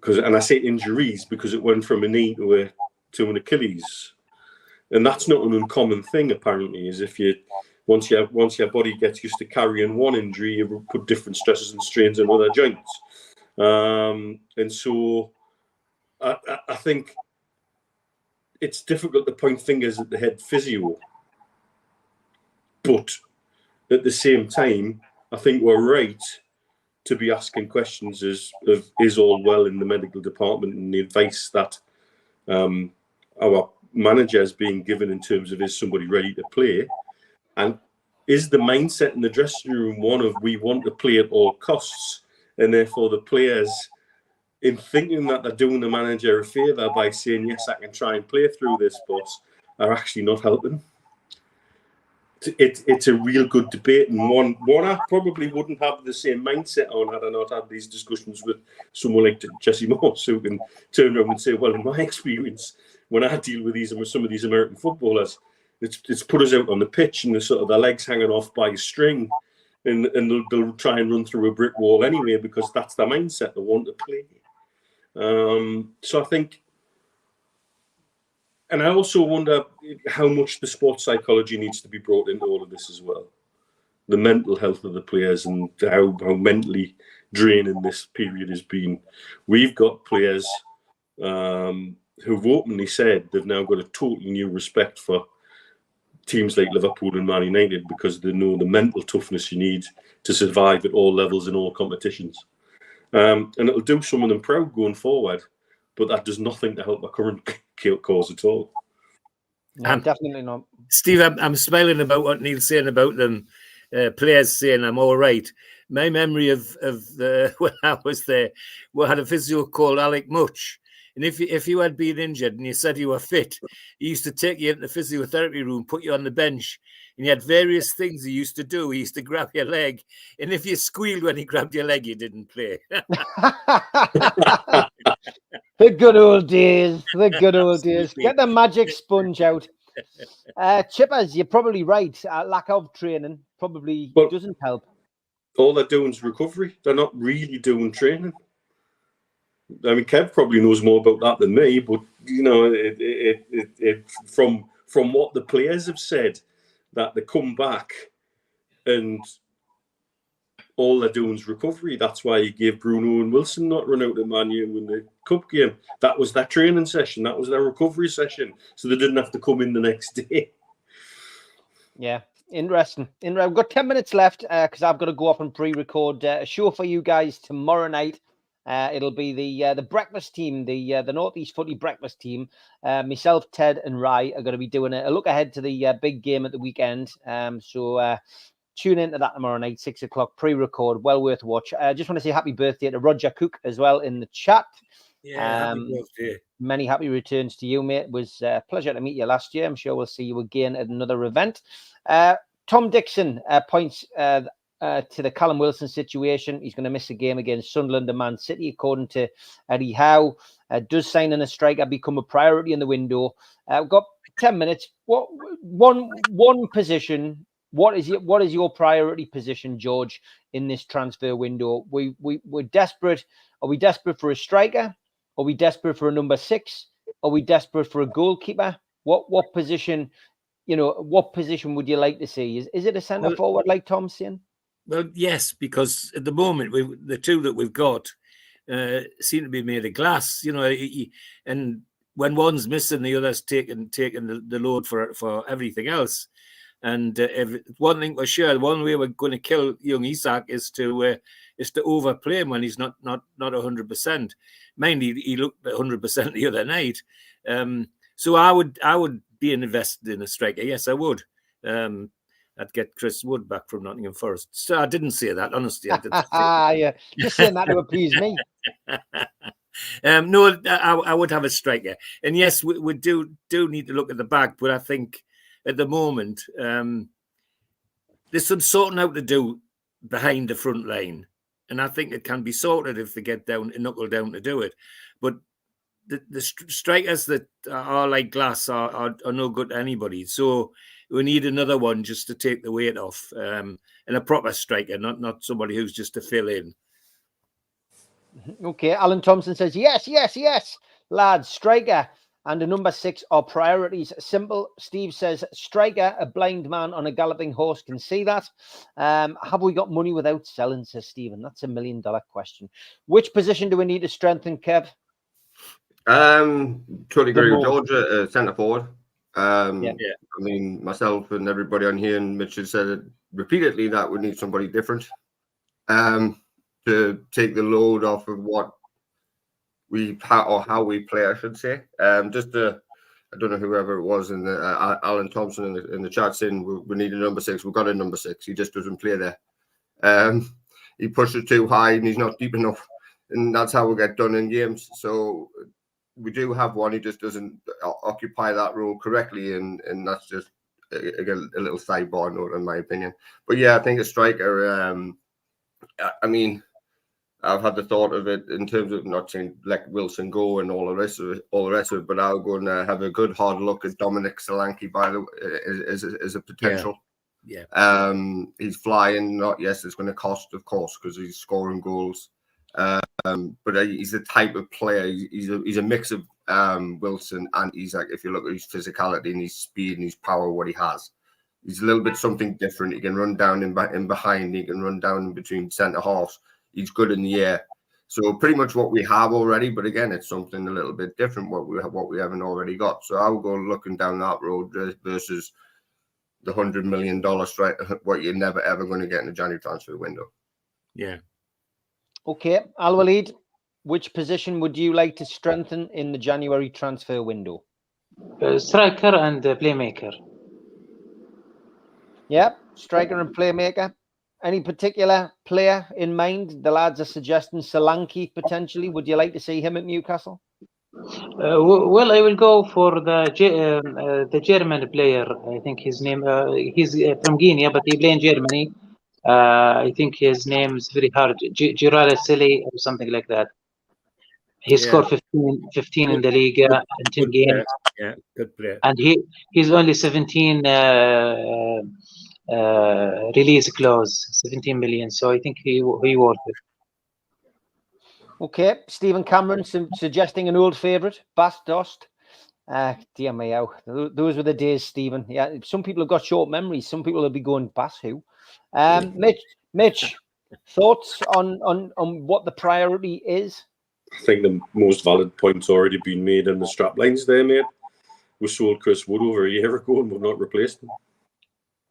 And I say injuries because it went from a knee to an Achilles, and that's not an uncommon thing. Apparently, is if you once your body gets used to carrying one injury, you put different stresses and strains on other joints. And so I think it's difficult to point fingers at the head physio, but at the same time, I think we're right to be asking questions of is all well in the medical department, and the advice that our manager is being given in terms of is somebody ready to play, and is the mindset in the dressing room one of we want to play at all costs, and therefore the players, in thinking that they're doing the manager a favour by saying, yes, I can try and play through this, boss, are actually not helping. It's a real good debate, and one I probably wouldn't have the same mindset on had I not had these discussions with someone like Jesse Morse, who can turn around and say, well, in my experience, when I deal with some of these American footballers, it's put us out on the pitch and their legs hanging off by a string, and they'll try and run through a brick wall anyway because that's their mindset. They want to play. So I think, and I also wonder how much the sports psychology needs to be brought into all of this as well. The mental health of the players and how mentally draining this period has been. We've got players who've openly said they've now got a totally new respect for teams like Liverpool and Man United because they know the mental toughness you need to survive at all levels in all competitions. And it'll do some of them proud going forward, but that does nothing to help our current cause at all. No, definitely not. Steve, I'm smiling about what Neil's saying about them players saying I'm all right. My memory of when I was there, we had a physio called Alec Much. And if you had been injured and you said you were fit, he used to take you into the physiotherapy room, put you on the bench, and he had various things he used to do. He used to grab your leg, and if you squealed when he grabbed your leg, you didn't play. The good old days. The good old days. Get the magic sponge out. Chippers, you're probably right. Lack of training probably doesn't help. All they're doing is recovery. They're not really doing training. I mean, Kev probably knows more about that than me, but you know, from what the players have said, that they come back and all they're doing is recovery. That's why he gave Bruno and Wilson not run out at Man U in the cup game. That was their training session. That was their recovery session. So they didn't have to come in the next day. Yeah, interesting. We've got 10 minutes left because I've got to go off and pre-record a show for you guys tomorrow night. It'll be the breakfast team, the Northeast Footy breakfast team. Myself, Ted, and Rye are going to be doing a look ahead to the big game at the weekend. So tune into that tomorrow night, 6 o'clock, pre-record. Well worth a watch. I just want to say happy birthday to Roger Cook as well in the chat. Yeah, happy birthday. Many happy returns to you, mate. It was a pleasure to meet you last year. I'm sure we'll see you again at another event. Tom Dixon points to the Callum Wilson situation. He's going to miss a game against Sunderland and Man City, according to Eddie Howe. Does signing a striker become a priority in the window? We've got 10 minutes. One position. What is your priority position, George, in this transfer window? We're desperate. Are we desperate for a striker? Are we desperate for a number 6? Are we desperate for a goalkeeper? What position? What position would you like to see? Is it a centre forward like Tom's saying? Well, yes, because at the moment the two that we've got seem to be made of glass. And when one's missing, the other's taking the load for everything else. And if one thing for sure, one way we're going to kill young Isak is to overplay him when he's not 100%. Mind he looked 100% the other night. So I would be invested in a striker. Yes, I would. I'd get Chris Wood back from Nottingham Forest. So I didn't say that, honestly. I didn't yeah, just saying that to appease me. No, I would have a striker. And yes, we do need to look at the back, but I think at the moment, there's some sorting out to do behind the front line. And I think it can be sorted if they get knuckle down to do it. But the strikers that are like glass are no good to anybody. So we need another one just to take the weight off. And a proper striker, not somebody who's just to fill in. Okay, Alan Thompson says, yes, lads, striker and a number 6 are priorities. Simple. Steve says, striker, a blind man on a galloping horse can see that. Have we got money without selling, says Stephen? That's $1 million question. Which position do we need to strengthen, Kev? Totally agree with George, centre forward. Yeah. I mean, myself and everybody on here, and Mitch has said it repeatedly, that we need somebody different to take the load off of what how we play, I should say. I don't know whoever it was in the Alan Thompson in the chat saying we need a number 6. We've got a number 6. He just doesn't play there. He pushes too high and he's not deep enough, and that's how we get done in games. So we do have one. He just doesn't occupy that role correctly, and that's just again a little sidebar note in my opinion. But yeah, I think a striker. I mean, I've had the thought of it in terms of not saying let Wilson go and all the rest of it, but I'll go and have a good hard look at Dominic Solanke as a potential. Yeah. He's flying. Yes, it's going to cost, of course, because he's scoring goals. But he's the type of player. He's a mix of Wilson and Isak. If you look at his physicality and his speed and his power, what he has, he's a little bit something different. He can run down in behind. He can run down in between centre halves. He's good in the air. So pretty much what we have already, but again, it's something a little bit different what we haven't already got. So I'll go looking down that road versus the $100 million strike, what you're never ever going to get in the January transfer window. Yeah. Okay, Al Walid, which position would you like to strengthen in the January transfer window? Striker and playmaker. Yeah, striker and playmaker. Any particular player in mind? The lads are suggesting Solanke potentially. Would you like to see him at Newcastle? Well, I will go for the German player. I think his name. He's from Guinea, but he plays in Germany. I think his name is very hard. Girardelli or something like that. He scored 15 in the league in 10 games. Yeah, good player. And he's only 17 release clause, 17 million. So I think he worth it. Okay, Stephen Cameron suggesting an old favourite, Bass Dost. Dear me, how those were the days, Stephen. Yeah, some people have got short memories. Some people will be going, Bass who? Mitch, thoughts on what the priority is? I think the most valid point's already been made in the strap lines there, mate. We sold Chris Wood over a year ago and we've not replaced him.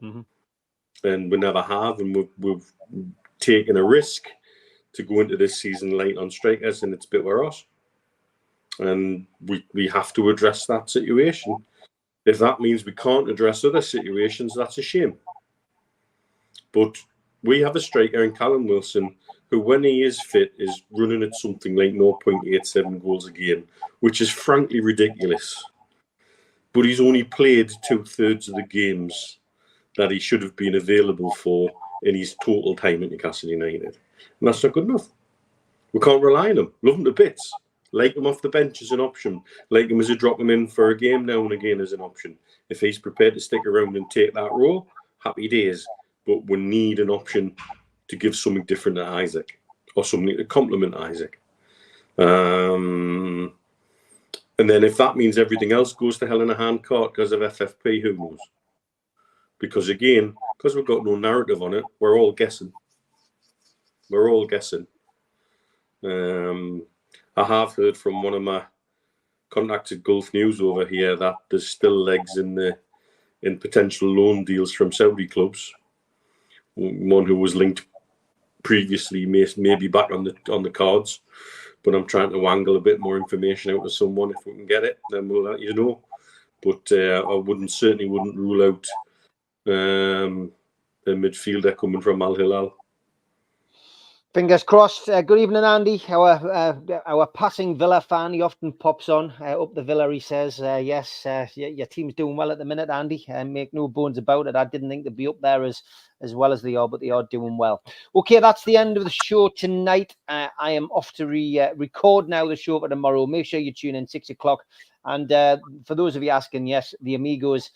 Mm-hmm. And we never have, and we've taken a risk to go into this season light on strikers, and it's a bit worse. And we have to address that situation. If that means we can't address other situations, that's a shame. But we have a striker in Callum Wilson who, when he is fit, is running at something like 0.87 goals a game, which is frankly ridiculous. But he's only played 2/3 of the games that he should have been available for in his total time at Newcastle United. And that's not good enough. We can't rely on him. Love him to bits. Like him off the bench as an option. Like him as a drop him in for a game now and again as an option. If he's prepared to stick around and take that role, happy days. But we need an option to give something different to Isaac, or something to complement Isaac. And then if that means everything else goes to hell in a handcart because of FFP, who knows? Because again, because we've got no narrative on it, we're all guessing. We're all guessing. I have heard from one of my contacts at Gulf News over here that there's still legs in potential loan deals from Saudi clubs. One who was linked previously may be back on the cards, but I'm trying to wangle a bit more information out of someone. If we can get it, then we'll let you know. But I certainly wouldn't rule out a midfielder coming from Al Hilal. Fingers crossed. Good evening, Andy. Our passing Villa fan, he often pops on up the Villa. He says, yes, your team's doing well at the minute, Andy. Make no bones about it. I didn't think they'd be up there as well as they are, but they are doing well. Okay, that's the end of the show tonight. I am off to record now the show for tomorrow. Make sure you tune in 6 o'clock. And for those of you asking, yes, the Amigos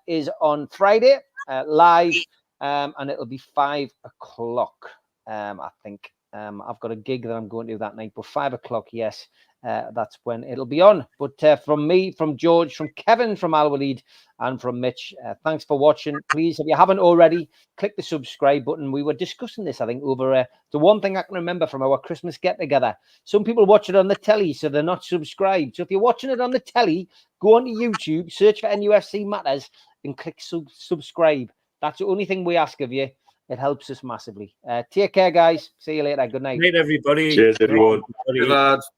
is on Friday live, and it'll be 5 o'clock. I think I've got a gig that I'm going to do that night, but 5 o'clock, yes, that's when it'll be on. But from me, from George, from Kevin, from Al Walid, and from Mitch, thanks for watching. Please, if you haven't already, click the subscribe button. We were discussing this, I think, over the one thing I can remember from our Christmas get-together. Some people watch it on the telly, so they're not subscribed. So if you're watching it on the telly, go onto YouTube, search for NUFC Matters, and click subscribe. That's the only thing we ask of you. It helps us massively. Take care, guys. See you later. Good night. Good night, everybody. Cheers, everyone. Good lads.